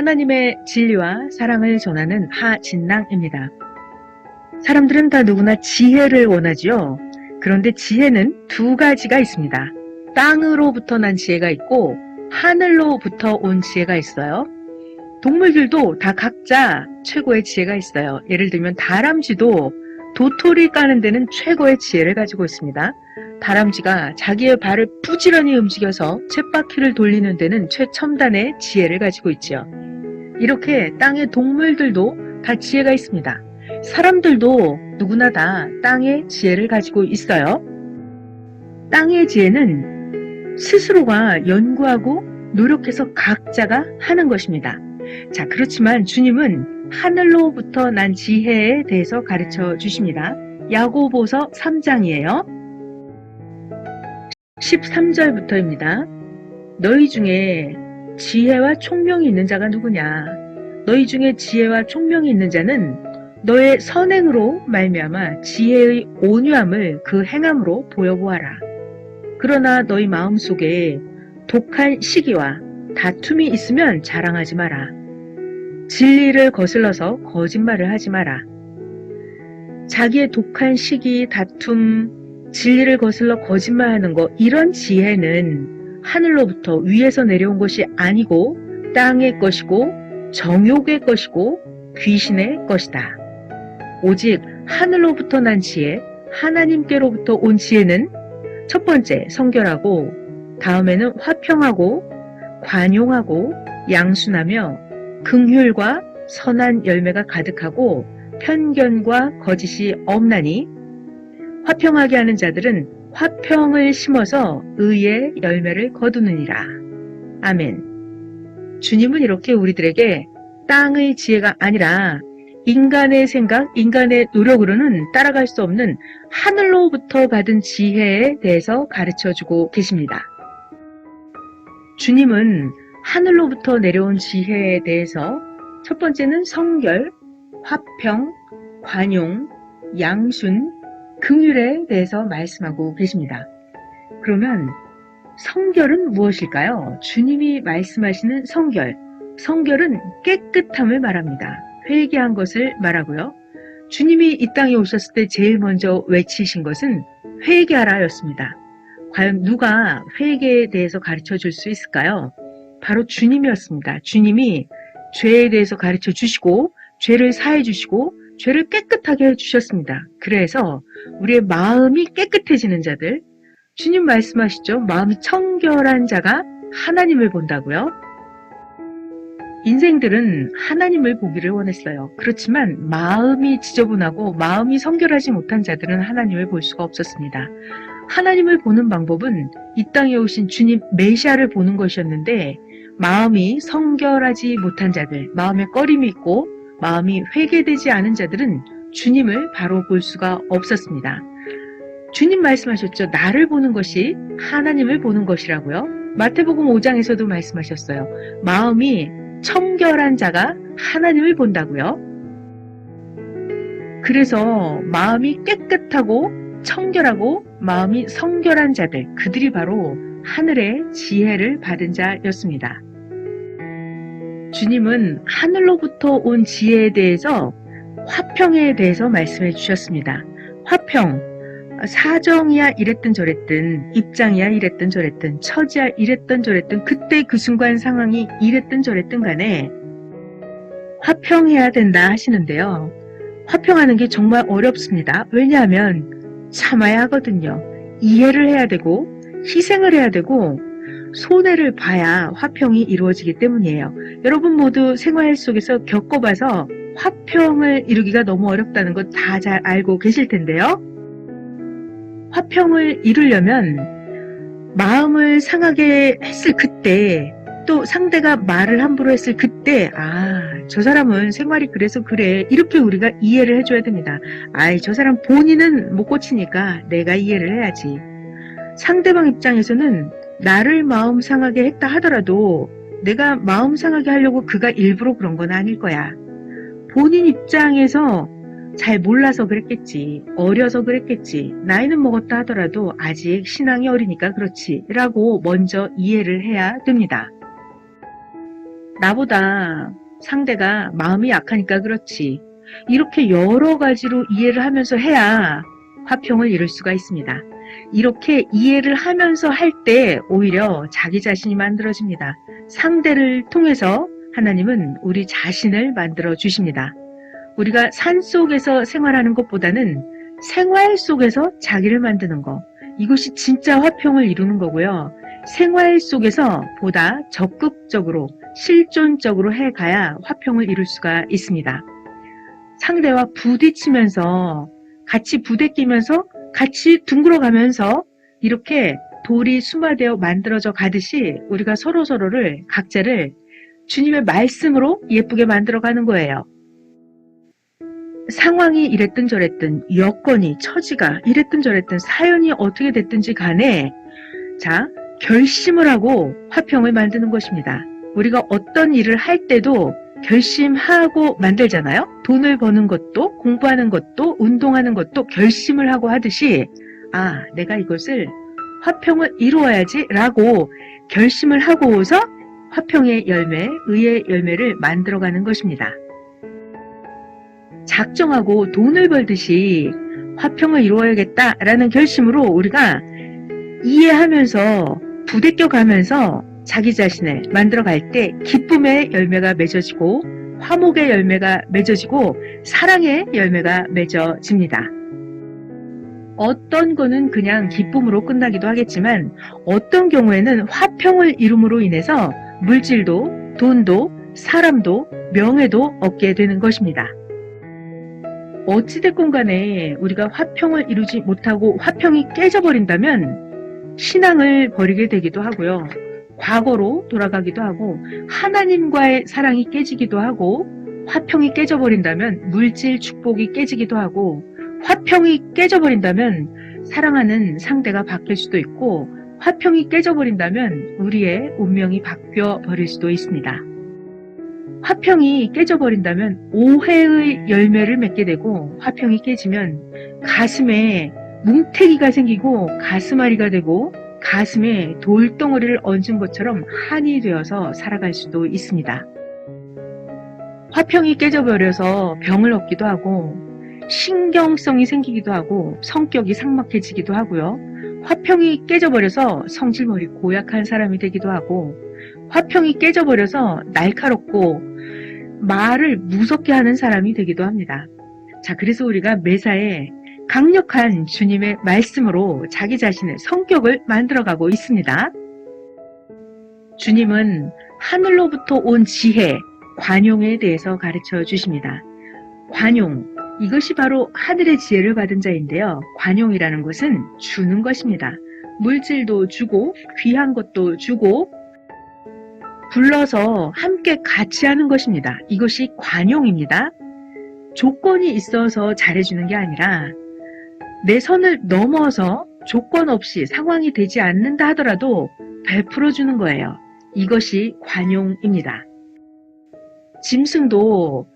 하나님의 진리와 사랑을 전하는 하진랑입니다. 사람들은 다 누구나 지혜를 원하지요. 그런데 지혜는 두 가지가 있습니다. 땅으로부터 난 지혜가 있고 하늘로부터 온 지혜가 있어요. 동물들도 다 각자 최고의 지혜가 있어요. 예를 들면 다람쥐도 도토리 까는 데는 최고의 지혜를 가지고 있습니다. 다람쥐가 자기의 발을 부지런히 움직여서 쳇바퀴를 돌리는 데는 최첨단의 지혜를 가지고 있지요. 이렇게 땅의 동물들도 다 지혜가 있습니다. 사람들도 누구나 다 땅의 지혜를 가지고 있어요. 땅의 지혜는 스스로가 연구하고 노력해서 각자가 하는 것입니다. 자, 그렇지만 주님은 하늘로부터 난 지혜에 대해서 가르쳐 주십니다. 야고보서 3장이에요. 13절부터입니다. 너희 중에 지혜와 총명이 있는 자가 누구냐? 너희 중에 지혜와 총명이 있는 자는 너의 선행으로 말미암아 지혜의 온유함을 그 행함으로 보여보아라. 그러나 너희 마음속에 독한 시기와 다툼이 있으면 자랑하지 마라. 진리를 거슬러서 거짓말을 하지 마라. 자기의 독한 시기, 다툼, 진리를 거슬러 거짓말하는 것, 이런 지혜는 하늘로부터 위에서 내려온 것이 아니고 땅의 것이고 정욕의 것이고 귀신의 것이다. 오직 하늘로부터 난 지혜, 하나님께로부터 온 지혜는 첫 번째 성결하고, 다음에는 화평하고 관용하고 양순하며 긍휼과 선한 열매가 가득하고 편견과 거짓이 없나니, 화평하게 하는 자들은 화평을 심어서 의의 열매를 거두느니라. 아멘. 주님은 이렇게 우리들에게 땅의 지혜가 아니라 인간의 생각, 인간의 노력으로는 따라갈 수 없는 하늘로부터 받은 지혜에 대해서 가르쳐주고 계십니다. 주님은 하늘로부터 내려온 지혜에 대해서 첫 번째는 성결, 화평, 관용, 양순, 긍휼에 대해서 말씀하고 계십니다. 그러면 성결은 무엇일까요? 주님이 말씀하시는 성결, 성결은 깨끗함을 말합니다. 회개한 것을 말하고요. 주님이 이 땅에 오셨을 때 제일 먼저 외치신 것은 회개하라 였습니다. 과연 누가 회개에 대해서 가르쳐 줄 수 있을까요? 바로 주님이었습니다. 주님이 죄에 대해서 가르쳐 주시고 죄를 사해 주시고 죄를 깨끗하게 해주셨습니다. 그래서 우리의 마음이 깨끗해지는 자들, 주님 말씀하시죠. 마음이 청결한 자가 하나님을 본다고요. 인생들은 하나님을 보기를 원했어요. 그렇지만 마음이 지저분하고 마음이 성결하지 못한 자들은 하나님을 볼 수가 없었습니다. 하나님을 보는 방법은 이 땅에 오신 주님 메시아를 보는 것이었는데, 마음이 성결하지 못한 자들, 마음에 꺼림이 있고 마음이 회개되지 않은 자들은 주님을 바로 볼 수가 없었습니다. 주님 말씀하셨죠. 나를 보는 것이 하나님을 보는 것이라고요. 마태복음 5장에서도 말씀하셨어요. 마음이 청결한 자가 하나님을 본다고요. 그래서 마음이 깨끗하고 청결하고 마음이 성결한 자들, 그들이 바로 하늘의 지혜를 받은 자였습니다. 주님은 하늘로부터 온 지혜에 대해서 화평에 대해서 말씀해 주셨습니다. 화평, 사정이야 이랬든 저랬든, 입장이야 이랬든 저랬든, 처지야 이랬든 저랬든, 그때 그 순간 상황이 이랬든 저랬든 간에 화평해야 된다 하시는데요. 화평하는 게 정말 어렵습니다. 왜냐하면 참아야 하거든요. 이해를 해야 되고 희생을 해야 되고 손해를 봐야 화평이 이루어지기 때문이에요. 여러분 모두 생활 속에서 겪어봐서 화평을 이루기가 너무 어렵다는 것 다 잘 알고 계실 텐데요. 화평을 이루려면 마음을 상하게 했을 그때, 또 상대가 말을 함부로 했을 그때, 저 사람은 생활이 그래서 그래, 이렇게 우리가 이해를 해줘야 됩니다. 저 사람 본인은 못 고치니까 내가 이해를 해야지. 상대방 입장에서는 나를 마음 상하게 했다 하더라도 내가 마음 상하게 하려고 그가 일부러 그런 건 아닐 거야. 본인 입장에서 잘 몰라서 그랬겠지, 어려서 그랬겠지, 나이는 먹었다 하더라도 아직 신앙이 어리니까 그렇지 라고 먼저 이해를 해야 됩니다. 나보다 상대가 마음이 약하니까 그렇지. 이렇게 여러 가지로 이해를 하면서 해야 화평을 이룰 수가 있습니다. 이렇게 이해를 하면서 할 때 오히려 자기 자신이 만들어집니다. 상대를 통해서 하나님은 우리 자신을 만들어 주십니다. 우리가 산속에서 생활하는 것보다는 생활 속에서 자기를 만드는 것, 이것이 진짜 화평을 이루는 거고요. 생활 속에서 보다 적극적으로 실존적으로 해가야 화평을 이룰 수가 있습니다. 상대와 부딪히면서 같이 부대끼면서 같이 둥그러가면서 이렇게 돌이 수마되어 만들어져 가듯이 우리가 서로서로를 각자를 주님의 말씀으로 예쁘게 만들어가는 거예요. 상황이 이랬든 저랬든 여건이 처지가 이랬든 저랬든 사연이 어떻게 됐든지 간에 자 결심을 하고 화평을 만드는 것입니다. 우리가 어떤 일을 할 때도 결심하고 만들잖아요. 돈을 버는 것도 공부하는 것도 운동하는 것도 결심을 하고 하듯이 내가 이것을 화평을 이루어야지 라고 결심을 하고서 화평의 열매, 의의 열매를 만들어가는 것입니다. 작정하고 돈을 벌듯이 화평을 이루어야겠다라는 결심으로 우리가 이해하면서 부대껴가면서 자기 자신을 만들어갈 때 기쁨의 열매가 맺어지고 화목의 열매가 맺어지고 사랑의 열매가 맺어집니다. 어떤 거는 그냥 기쁨으로 끝나기도 하겠지만 어떤 경우에는 화평을 이룸으로 인해서 물질도 돈도 사람도 명예도 얻게 되는 것입니다. 어찌됐건 간에 우리가 화평을 이루지 못하고 화평이 깨져버린다면 신앙을 버리게 되기도 하고요. 과거로 돌아가기도 하고 하나님과의 사랑이 깨지기도 하고 화평이 깨져버린다면 물질 축복이 깨지기도 하고 화평이 깨져버린다면 사랑하는 상대가 바뀔 수도 있고 화평이 깨져버린다면 우리의 운명이 바뀌어 버릴 수도 있습니다. 화평이 깨져버린다면 오해의 열매를 맺게 되고 화평이 깨지면 가슴에 뭉태기가 생기고 가슴앓이가 되고 가슴에 돌덩어리를 얹은 것처럼 한이 되어서 살아갈 수도 있습니다. 화평이 깨져버려서 병을 얻기도 하고 신경성이 생기기도 하고 성격이 삭막해지기도 하고요. 화평이 깨져버려서 성질머리 고약한 사람이 되기도 하고 화평이 깨져버려서 날카롭고 말을 무섭게 하는 사람이 되기도 합니다. 자, 그래서 우리가 매사에 강력한 주님의 말씀으로 자기 자신의 성격을 만들어가고 있습니다. 주님은 하늘로부터 온 지혜, 관용에 대해서 가르쳐 주십니다. 관용, 이것이 바로 하늘의 지혜를 받은 자인데요. 관용이라는 것은 주는 것입니다. 물질도 주고 귀한 것도 주고 불러서 함께 같이 하는 것입니다. 이것이 관용입니다. 조건이 있어서 잘해주는 게 아니라 내 선을 넘어서 조건 없이 상황이 되지 않는다 하더라도 베풀어 주는 거예요. 이것이 관용입니다. 짐승도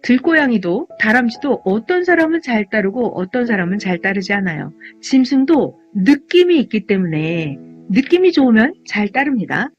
들고양이도 다람쥐도 어떤 사람은 잘 따르고 어떤 사람은 잘 따르지 않아요. 짐승도 느낌이 있기 때문에 느낌이 좋으면 잘 따릅니다.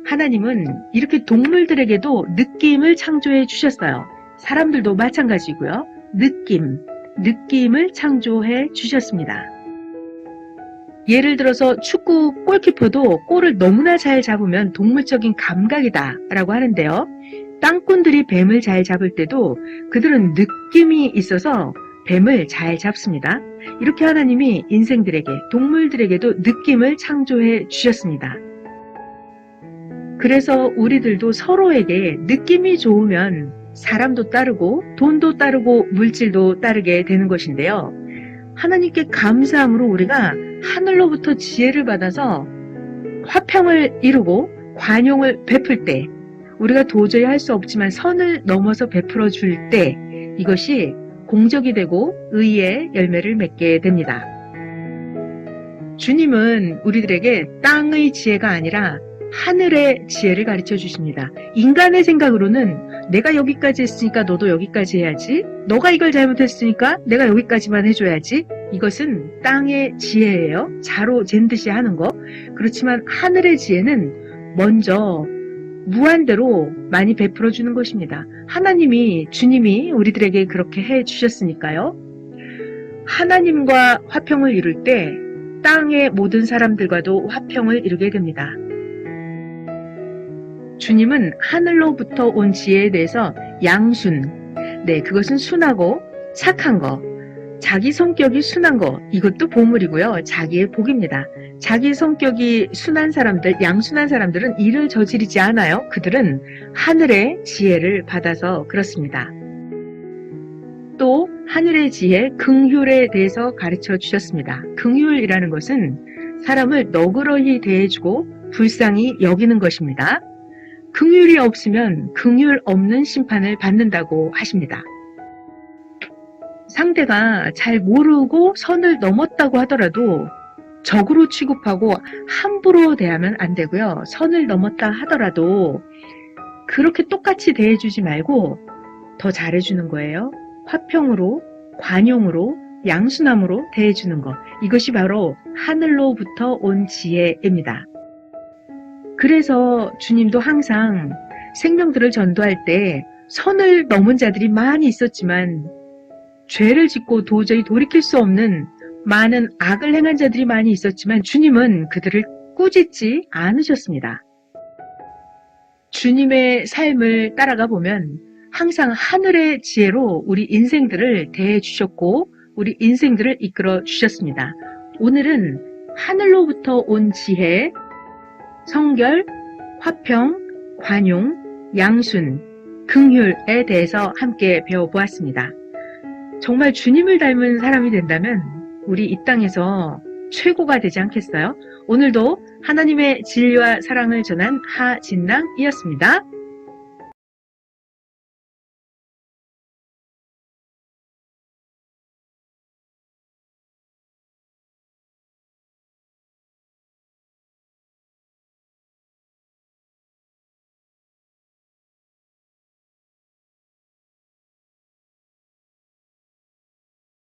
하나님은 이렇게 동물들에게도 느낌을 창조해 주셨어요. 사람들도 마찬가지고요. 느낌을 창조해 주셨습니다. 예를 들어서 축구 골키퍼도 골을 너무나 잘 잡으면 동물적인 감각이다 라고 하는데요. 땅꾼들이 뱀을 잘 잡을 때도 그들은 느낌이 있어서 뱀을 잘 잡습니다. 이렇게 하나님이 인생들에게, 동물들에게도 느낌을 창조해 주셨습니다. 그래서 우리들도 서로에게 느낌이 좋으면 사람도 따르고 돈도 따르고 물질도 따르게 되는 것인데요. 하나님께 감사함으로 우리가 하늘로부터 지혜를 받아서 화평을 이루고 관용을 베풀 때 우리가 도저히 할 수 없지만 선을 넘어서 베풀어 줄 때 이것이 공적이 되고 의의 열매를 맺게 됩니다. 주님은 우리들에게 땅의 지혜가 아니라 하늘의 지혜를 가르쳐 주십니다. 인간의 생각으로는 내가 여기까지 했으니까 너도 여기까지 해야지. 너가 이걸 잘못했으니까 내가 여기까지만 해줘야지. 이것은 땅의 지혜예요. 자로 잰 듯이 하는 거. 그렇지만 하늘의 지혜는 먼저 무한대로 많이 베풀어 주는 것입니다. 주님이 우리들에게 그렇게 해 주셨으니까요. 하나님과 화평을 이룰 때 땅의 모든 사람들과도 화평을 이루게 됩니다. 주님은 하늘로부터 온 지혜에 대해서 양순, 그것은 순하고 착한 거, 자기 성격이 순한 거, 이것도 보물이고요. 자기의 복입니다. 자기 성격이 순한 사람들, 양순한 사람들은 일을 저지르지 않아요. 그들은 하늘의 지혜를 받아서 그렇습니다. 또 하늘의 지혜, 긍휼에 대해서 가르쳐 주셨습니다. 긍휼이라는 것은 사람을 너그러이 대해주고 불쌍히 여기는 것입니다. 긍휼이 없으면 긍휼 없는 심판을 받는다고 하십니다. 상대가 잘 모르고 선을 넘었다고 하더라도 적으로 취급하고 함부로 대하면 안 되고요. 선을 넘었다 하더라도 그렇게 똑같이 대해주지 말고 더 잘해주는 거예요. 화평으로, 관용으로, 양순함으로 대해주는 것. 이것이 바로 하늘로부터 온 지혜입니다. 그래서 주님도 항상 생명들을 전도할 때 선을 넘은 자들이 많이 있었지만 죄를 짓고 도저히 돌이킬 수 없는 많은 악을 행한 자들이 많이 있었지만 주님은 그들을 꾸짖지 않으셨습니다. 주님의 삶을 따라가 보면 항상 하늘의 지혜로 우리 인생들을 대해 주셨고 우리 인생들을 이끌어 주셨습니다. 오늘은 하늘로부터 온 지혜, 성결, 화평, 관용, 양순, 긍휼에 대해서 함께 배워보았습니다. 정말 주님을 닮은 사람이 된다면 우리 이 땅에서 최고가 되지 않겠어요? 오늘도 하나님의 진리와 사랑을 전한 하진랑이었습니다.